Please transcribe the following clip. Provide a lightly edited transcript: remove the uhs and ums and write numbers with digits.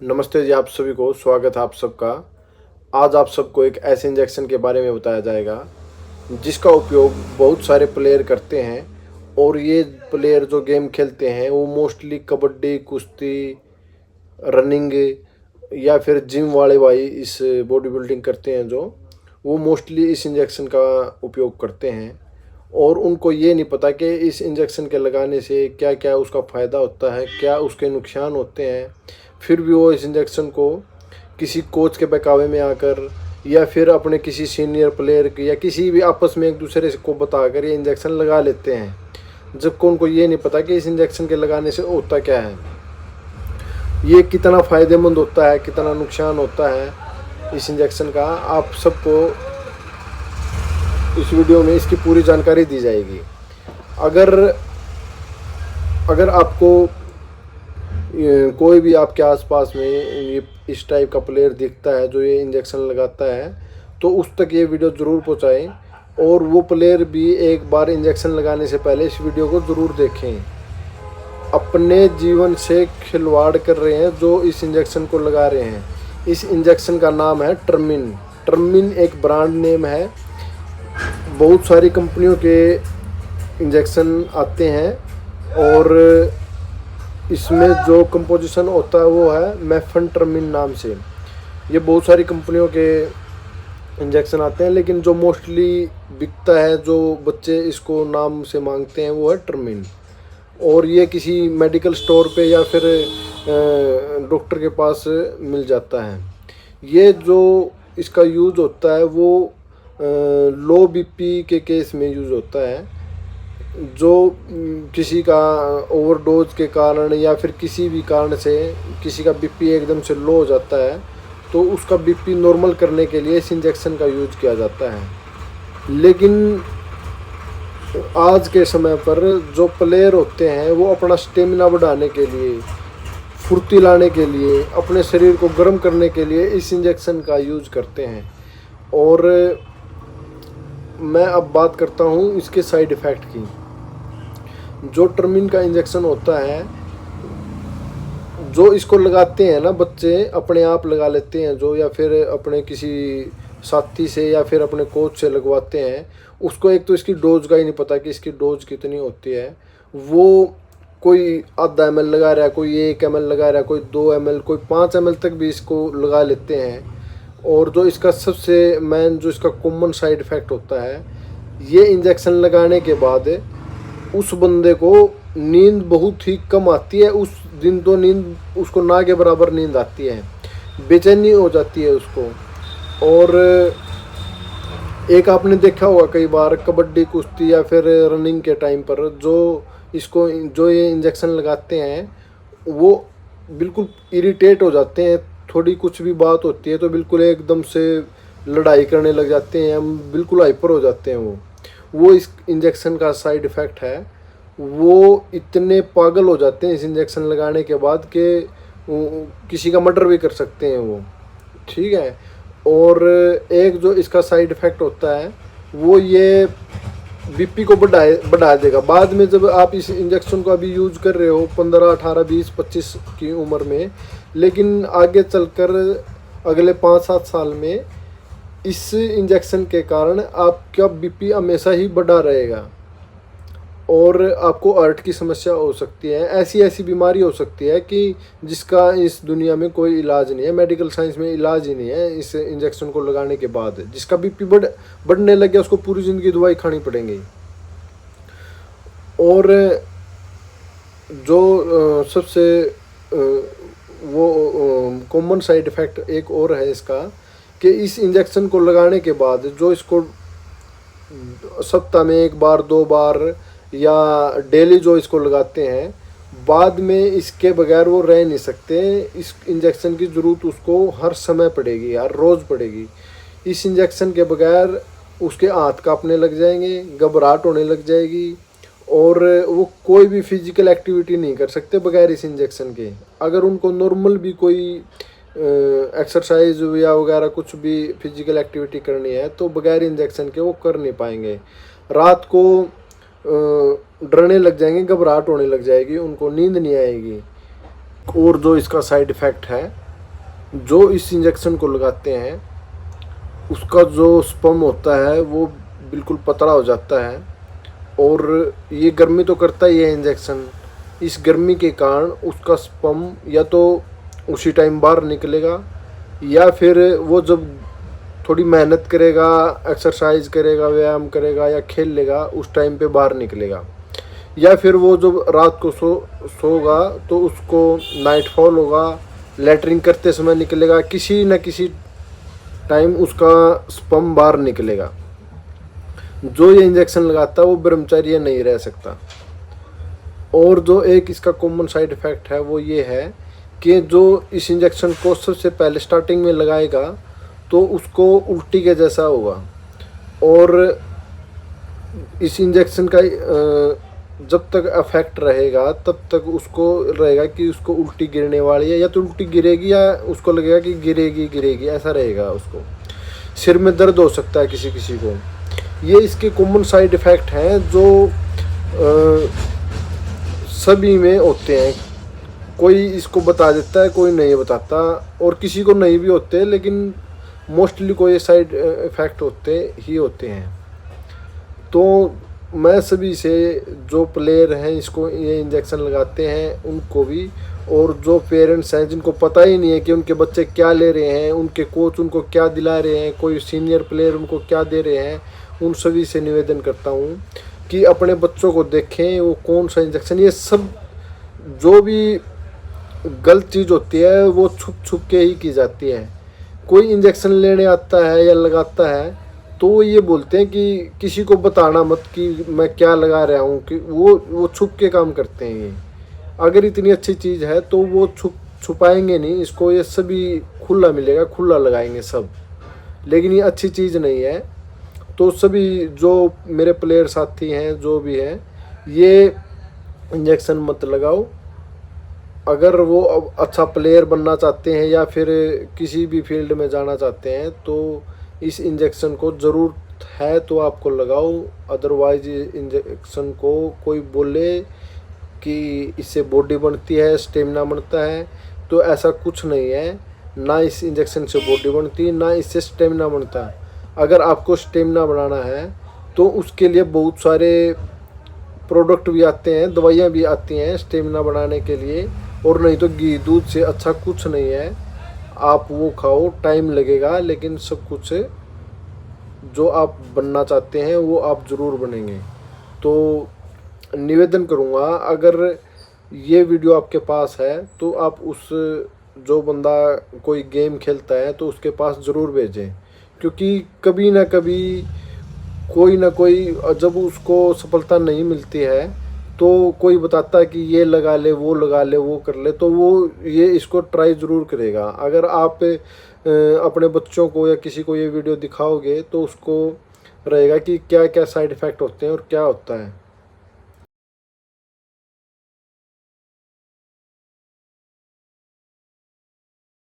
नमस्ते जी, आप सभी को स्वागत है आप सबका। आज आप सबको एक ऐसे इंजेक्शन के बारे में बताया जाएगा जिसका उपयोग बहुत सारे प्लेयर करते हैं। और ये प्लेयर जो गेम खेलते हैं वो मोस्टली कबड्डी, कुश्ती, रनिंग या फिर जिम वाले भाई इस बॉडी बिल्डिंग करते हैं जो वो मोस्टली इस इंजेक्शन का उपयोग करते हैं। और उनको ये नहीं पता कि इस इंजेक्शन के लगाने से क्या क्या उसका फ़ायदा होता है, क्या उसके नुकसान होते हैं। फिर भी वो इस इंजेक्शन को किसी कोच के बहकावे में आकर या फिर अपने किसी सीनियर प्लेयर की या किसी भी आपस में एक दूसरे को बताकर ये इंजेक्शन लगा लेते हैं, जबकि उनको ये नहीं पता कि इस इंजेक्शन के लगाने से होता क्या है, ये कितना फ़ायदेमंद होता है, कितना नुकसान होता है इस इंजेक्शन का। आप सबको इस वीडियो में इसकी पूरी जानकारी दी जाएगी। अगर आपको कोई भी आपके आसपास में ये इस टाइप का प्लेयर दिखता है जो ये इंजेक्शन लगाता है, तो उस तक ये वीडियो ज़रूर पहुंचाएं और वो प्लेयर भी एक बार इंजेक्शन लगाने से पहले इस वीडियो को ज़रूर देखें। अपने जीवन से खिलवाड़ कर रहे हैं जो इस इंजेक्शन को लगा रहे हैं। इस इंजेक्शन का नाम है टर्मिन। टर्मिन एक ब्रांड नेम है। बहुत सारी कंपनियों के इंजेक्शन आते हैं और इसमें जो कंपोजिशन होता है वो है मेफेंट्रामिन नाम से। ये बहुत सारी कंपनियों के इंजेक्शन आते हैं, लेकिन जो मोस्टली बिकता है, जो बच्चे इसको नाम से मांगते हैं, वो है टर्मिन। और ये किसी मेडिकल स्टोर पे या फिर डॉक्टर के पास मिल जाता है। ये जो इसका यूज़ होता है वो लो बीपी के केस में यूज़ होता है। जो किसी का ओवरडोज के कारण या फिर किसी भी कारण से किसी का बीपी एकदम से लो हो जाता है, तो उसका बीपी नॉर्मल करने के लिए इस इंजेक्शन का यूज़ किया जाता है। लेकिन आज के समय पर जो प्लेयर होते हैं वो अपना स्टेमिना बढ़ाने के लिए, फुर्ती लाने के लिए, अपने शरीर को गर्म करने के लिए इस इंजेक्शन का यूज़ करते हैं। और मैं अब बात करता हूँ इसके साइड इफ़ेक्ट की। जो टर्मिन का इंजेक्शन होता है, जो इसको लगाते हैं ना बच्चे, अपने आप लगा लेते हैं जो, या फिर अपने किसी साथी से या फिर अपने कोच से लगवाते हैं, उसको एक तो इसकी डोज का ही नहीं पता कि इसकी डोज कितनी होती है। वो कोई आधा ml लगा रहा है, कोई 1 ml लगा रहा है, कोई 2 ml, कोई 5 ml तक भी इसको लगा लेते हैं। और जो इसका सबसे मेन जो इसका कॉमन साइड इफ़ेक्ट होता है, ये इंजेक्शन लगाने के बाद उस बंदे को नींद बहुत ही कम आती है। उस दिन तो नींद उसको ना के बराबर नींद आती है, बेचैनी हो जाती है उसको। और एक आपने देखा होगा कई बार कबड्डी, कुश्ती या फिर रनिंग के टाइम पर जो ये इंजेक्शन लगाते हैं वो बिल्कुल इरिटेट हो जाते हैं। थोड़ी कुछ भी बात होती है तो बिल्कुल एकदम से लड़ाई करने लग जाते हैं, हम बिल्कुल हाइपर हो जाते हैं। वो इस इंजेक्शन का साइड इफ़ेक्ट है। वो इतने पागल हो जाते हैं इस इंजेक्शन लगाने के बाद कि किसी का मर्डर भी कर सकते हैं वो, ठीक है। और एक जो इसका साइड इफ़ेक्ट होता है वो ये बीपी को बढ़ा देगा बाद में। जब आप इस इंजेक्शन को अभी यूज़ कर रहे हो 15, 18, 20, 25 की उम्र में, लेकिन आगे चलकर अगले 5-7 साल में इस इंजेक्शन के कारण आपका बीपी हमेशा ही बढ़ा रहेगा और आपको हार्ट की समस्या हो सकती है। ऐसी बीमारी हो सकती है कि जिसका इस दुनिया में कोई इलाज नहीं है, मेडिकल साइंस में इलाज ही नहीं है। इस इंजेक्शन को लगाने के बाद जिसका बीपी बढ़ने लग गया उसको पूरी ज़िंदगी दवाई खानी पड़ेगी। और जो सबसे वो कॉमन साइड इफ़ेक्ट एक और है इसका, कि इस इंजेक्शन को लगाने के बाद जो इसको सप्ताह में 1 बार 2 बार या डेली जो इसको लगाते हैं, बाद में इसके बगैर वो रह नहीं सकते। इस इंजेक्शन की ज़रूरत उसको हर समय पड़ेगी, हर रोज़ पड़ेगी। इस इंजेक्शन के बगैर उसके हाथ कांपने लग जाएंगे, घबराहट होने लग जाएगी और वो कोई भी फिजिकल एक्टिविटी नहीं कर सकते बगैर इस इंजेक्शन के। अगर उनको नॉर्मल भी कोई एक्सरसाइज या वगैरह कुछ भी फिजिकल एक्टिविटी करनी है तो बगैर इंजेक्शन के वो कर नहीं पाएंगे। रात को डरने लग जाएंगे, घबराहट होने लग जाएगी, उनको नींद नहीं आएगी। और जो इसका साइड इफ़ेक्ट है जो इस इंजेक्शन को लगाते हैं उसका जो स्पर्म होता है वो बिल्कुल पतला हो जाता है, और ये गर्मी तो करता ही है इंजेक्शन। इस गर्मी के कारण उसका स्पर्म या तो उसी टाइम बाहर निकलेगा, या फिर वो जब थोड़ी मेहनत करेगा, एक्सरसाइज करेगा, व्यायाम करेगा या खेल लेगा, उस टाइम पे बाहर निकलेगा। या फिर वो जब रात को सोगा तो उसको नाइटफॉल होगा, लैटरिन करते समय निकलेगा, किसी न किसी टाइम उसका स्पर्म बाहर निकलेगा। जो ये इंजेक्शन लगाता है वो ब्रह्मचर्य नहीं रह सकता। और जो एक इसका कॉमन साइड इफ़ेक्ट है वो ये है कि जो इस इंजेक्शन को सबसे पहले स्टार्टिंग में लगाएगा तो उसको उल्टी के जैसा होगा, और इस इंजेक्शन का जब तक इफेक्ट रहेगा तब तक उसको रहेगा कि उसको उल्टी गिरने वाली है, या तो उल्टी गिरेगी या उसको लगेगा कि गिरेगी गिरेगी, ऐसा रहेगा। उसको सिर में दर्द हो सकता है किसी किसी को। ये इसके कॉमन साइड इफ़ेक्ट हैं जो सभी में होते हैं। कोई इसको बता देता है, कोई नहीं बताता, और किसी को नहीं भी होते, लेकिन मोस्टली कोई साइड इफ़ेक्ट होते ही होते हैं। तो मैं सभी से, जो प्लेयर हैं इसको ये इंजेक्शन लगाते हैं उनको भी, और जो पेरेंट्स हैं जिनको पता ही नहीं है कि उनके बच्चे क्या ले रहे हैं, उनके कोच उनको क्या दिला रहे हैं, कोई सीनियर प्लेयर उनको क्या दे रहे हैं, उन सभी से निवेदन करता हूँ कि अपने बच्चों को देखें वो कौन सा इंजेक्शन। ये सब जो भी गलत चीज़ होती है वो छुप छुप के ही की जाती है। कोई इंजेक्शन लेने आता है या लगाता है तो वो ये बोलते हैं कि किसी को बताना मत कि मैं क्या लगा रहा हूँ, कि वो छुप के काम करते हैं। ये अगर इतनी अच्छी चीज़ है तो वो छुपाएंगे नहीं इसको, ये सभी खुला मिलेगा, खुला लगाएंगे सब। लेकिन ये अच्छी चीज़ नहीं है। तो सभी जो मेरे प्लेयर साथी हैं जो भी हैं, ये इंजेक्शन मत लगाओ। अगर वो अच्छा प्लेयर बनना चाहते हैं या फिर किसी भी फील्ड में जाना चाहते हैं तो इस इंजेक्शन को ज़रूरत है तो आपको लगाओ। अदरवाइज इंजेक्शन को कोई बोले कि इससे बॉडी बनती है, स्टेमिना बनता है, तो ऐसा कुछ नहीं है। ना इस इंजेक्शन से बॉडी बनती, ना इससे स्टेमिना बनता है। अगर आपको स्टेमिना बनाना है तो उसके लिए बहुत सारे प्रोडक्ट भी आते हैं, दवाइयाँ भी आती हैं स्टेमिना बढ़ाने के लिए, और नहीं तो घी दूध से अच्छा कुछ नहीं है। आप वो खाओ, टाइम लगेगा, लेकिन सब कुछ जो आप बनना चाहते हैं वो आप ज़रूर बनेंगे। तो निवेदन करूँगा, अगर ये वीडियो आपके पास है तो आप उस जो बंदा कोई गेम खेलता है तो उसके पास ज़रूर भेजें, क्योंकि कभी ना कभी कोई ना कोई जब उसको सफलता नहीं मिलती है तो कोई बताता है कि ये लगा ले, वो लगा ले, वो कर ले, तो वो ये इसको ट्राई ज़रूर करेगा। अगर आप अपने बच्चों को या किसी को ये वीडियो दिखाओगे तो उसको रहेगा कि क्या क्या साइड इफ़ेक्ट होते हैं और क्या होता है।